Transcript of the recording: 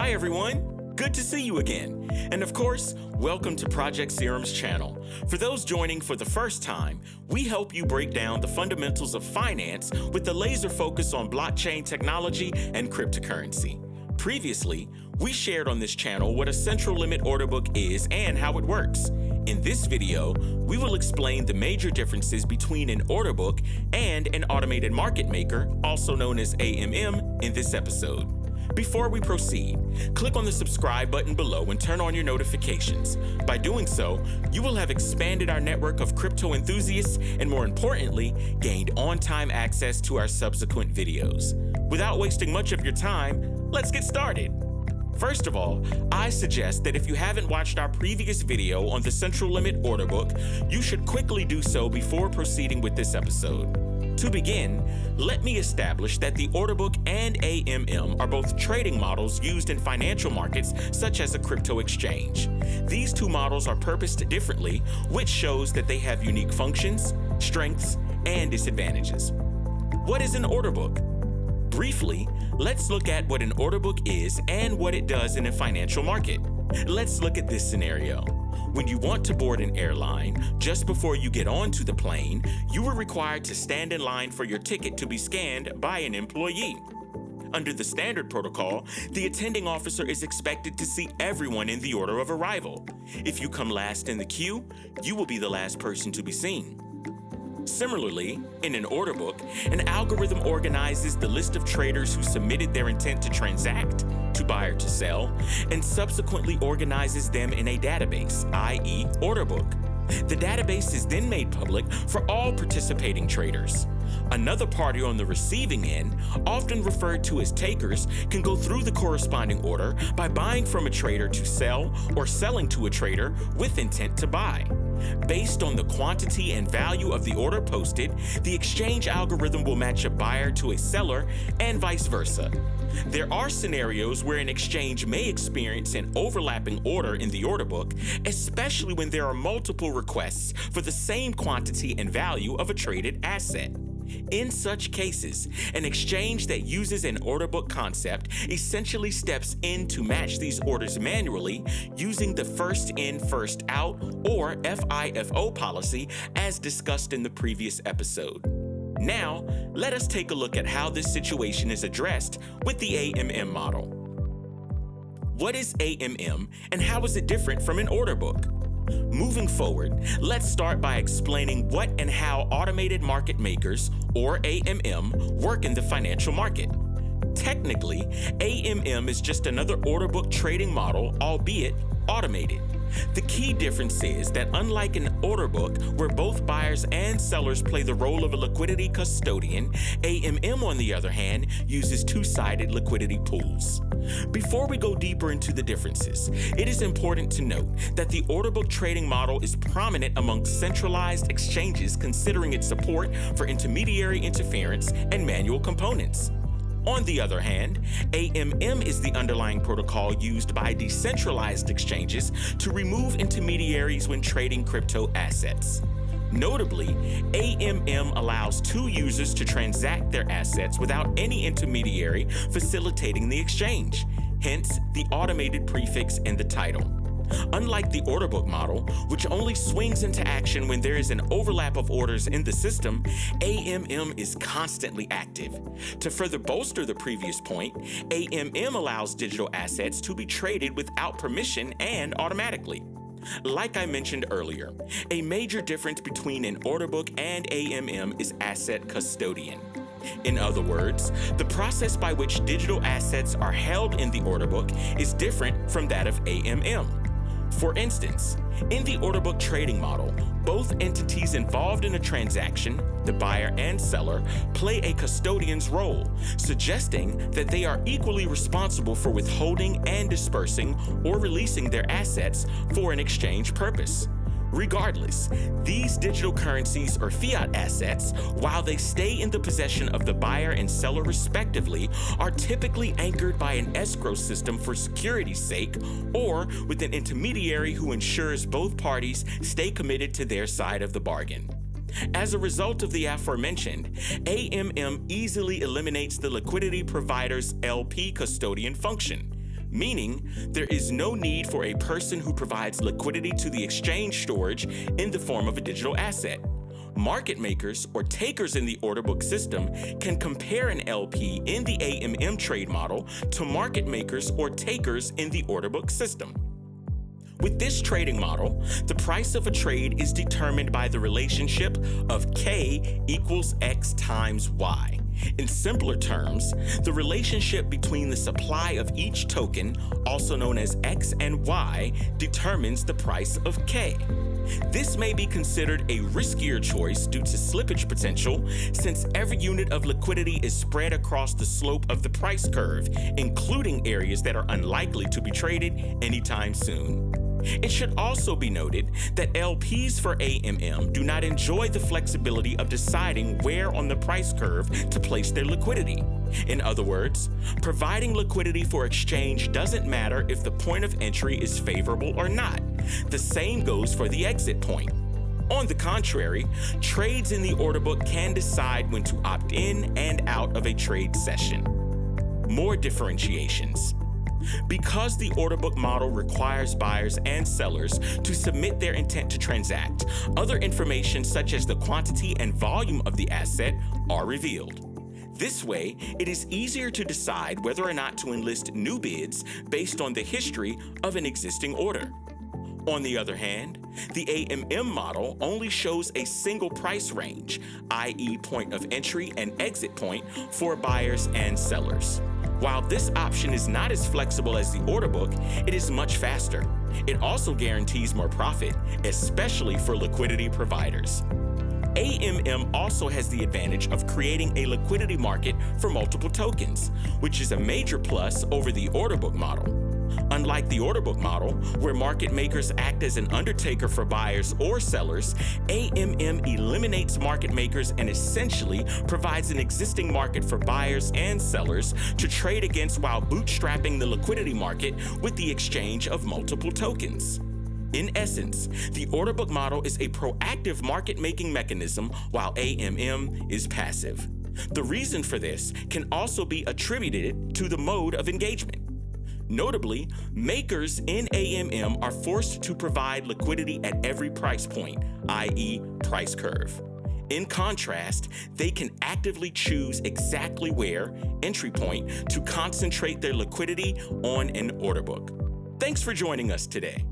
Hi everyone, good to see you again. And of course, welcome to Project Serum's channel. For those joining for the first time, we help you break down the fundamentals of finance with a laser focus on blockchain technology and cryptocurrency. Previously, we shared on this channel what a central limit order book is and how it works. In this video, we will explain the major differences between an order book and an automated market maker, also known as AMM, in this episode. Before we proceed, click on the subscribe button below and turn on your notifications. By doing so, you will have expanded our network of crypto enthusiasts and, more importantly, gained on-time access to our subsequent videos. Without wasting much of your time, let's get started. First of all, I suggest that if you haven't watched our previous video on the central limit order book, you should quickly do so before proceeding with this episode. To begin, let me establish that the order book and AMM are both trading models used in financial markets such as a crypto exchange. These two models are purposed differently, which shows that they have unique functions, strengths, and disadvantages. What is an order book? Briefly, let's look at what an order book is and what it does in a financial market. Let's look at this scenario. When you want to board an airline, just before you get onto the plane, you are required to stand in line for your ticket to be scanned by an employee. Under the standard protocol, the attending officer is expected to see everyone in the order of arrival. If you come last in the queue, you will be the last person to be seen. Similarly, in an order book, an algorithm organizes the list of traders who submitted their intent to transact, to buy or to sell, and subsequently organizes them in a database, i.e. order book. The database is then made public for all participating traders. Another party on the receiving end, often referred to as takers, can go through the corresponding order by buying from a trader to sell or selling to a trader with intent to buy. Based on the quantity and value of the order posted, the exchange algorithm will match a buyer to a seller and vice versa. There are scenarios where an exchange may experience an overlapping order in the order book, especially when there are multiple requests for the same quantity and value of a traded asset. In such cases, an exchange that uses an order book concept essentially steps in to match these orders manually using the first in, first out, or FIFO policy as discussed in the previous episode. Now, let us take a look at how this situation is addressed with the AMM model. What is AMM and how is it different from an order book? Moving forward, let's start by explaining what and how automated market makers, or AMM, work in the financial market. Technically, AMM is just another order book trading model, albeit automated. The key difference is that unlike an order book where both buyers and sellers play the role of a liquidity custodian, AMM, on the other hand, uses two-sided liquidity pools. Before we go deeper into the differences, it is important to note that the order book trading model is prominent among centralized exchanges considering its support for intermediary interference and manual components. On the other hand, AMM is the underlying protocol used by decentralized exchanges to remove intermediaries when trading crypto assets. Notably, AMM allows two users to transact their assets without any intermediary facilitating the exchange, hence the automated prefix in the title. Unlike the order book model, which only swings into action when there is an overlap of orders in the system, AMM is constantly active. To further bolster the previous point, AMM allows digital assets to be traded without permission and automatically. Like I mentioned earlier, a major difference between an order book and AMM is asset custodian. In other words, the process by which digital assets are held in the order book is different from that of AMM. For instance, in the order book trading model, both entities involved in a transaction, the buyer and seller, play a custodian's role, suggesting that they are equally responsible for withholding and dispersing or releasing their assets for an exchange purpose. Regardless, these digital currencies or fiat assets, while they stay in the possession of the buyer and seller respectively, are typically anchored by an escrow system for security's sake or with an intermediary who ensures both parties stay committed to their side of the bargain. As a result of the aforementioned, AMM easily eliminates the liquidity provider's LP custodian function. meaning there is no need for a person who provides liquidity to the exchange storage in the form of a digital asset. Market makers or takers in the order book system can compare an LP in the AMM trade model to market makers or takers in the order book system. With this trading model, the price of a trade is determined by the relationship of K equals X times Y. In simpler terms, the relationship between the supply of each token, also known as X and Y, determines the price of K. This may be considered a riskier choice due to slippage potential, since every unit of liquidity is spread across the slope of the price curve, including areas that are unlikely to be traded anytime soon. It should also be noted that LPs for AMM do not enjoy the flexibility of deciding where on the price curve to place their liquidity. In other words, providing liquidity for exchange doesn't matter if the point of entry is favorable or not. The same goes for the exit point. On the contrary, trades in the order book can decide when to opt in and out of a trade session. More differentiations. Because the order book model requires buyers and sellers to submit their intent to transact, other information such as the quantity and volume of the asset are revealed. This way, it is easier to decide whether or not to enlist new bids based on the history of an existing order. On the other hand, the AMM model only shows a single price range, i.e. point of entry and exit point for buyers and sellers. While this option is not as flexible as the order book, it is much faster. It also guarantees more profit, especially for liquidity providers. AMM also has the advantage of creating a liquidity market for multiple tokens, which is a major plus over the order book model. Unlike the order book model, where market makers act as an undertaker for buyers or sellers, AMM eliminates market makers and essentially provides an existing market for buyers and sellers to trade against while bootstrapping the liquidity market with the exchange of multiple tokens. In essence, the order book model is a proactive market-making mechanism while AMM is passive. The reason for this can also be attributed to the mode of engagement. Notably, makers in AMM are forced to provide liquidity at every price point, i.e. price curve. In contrast, they can actively choose exactly where, entry point, to concentrate their liquidity on an order book. Thanks for joining us today.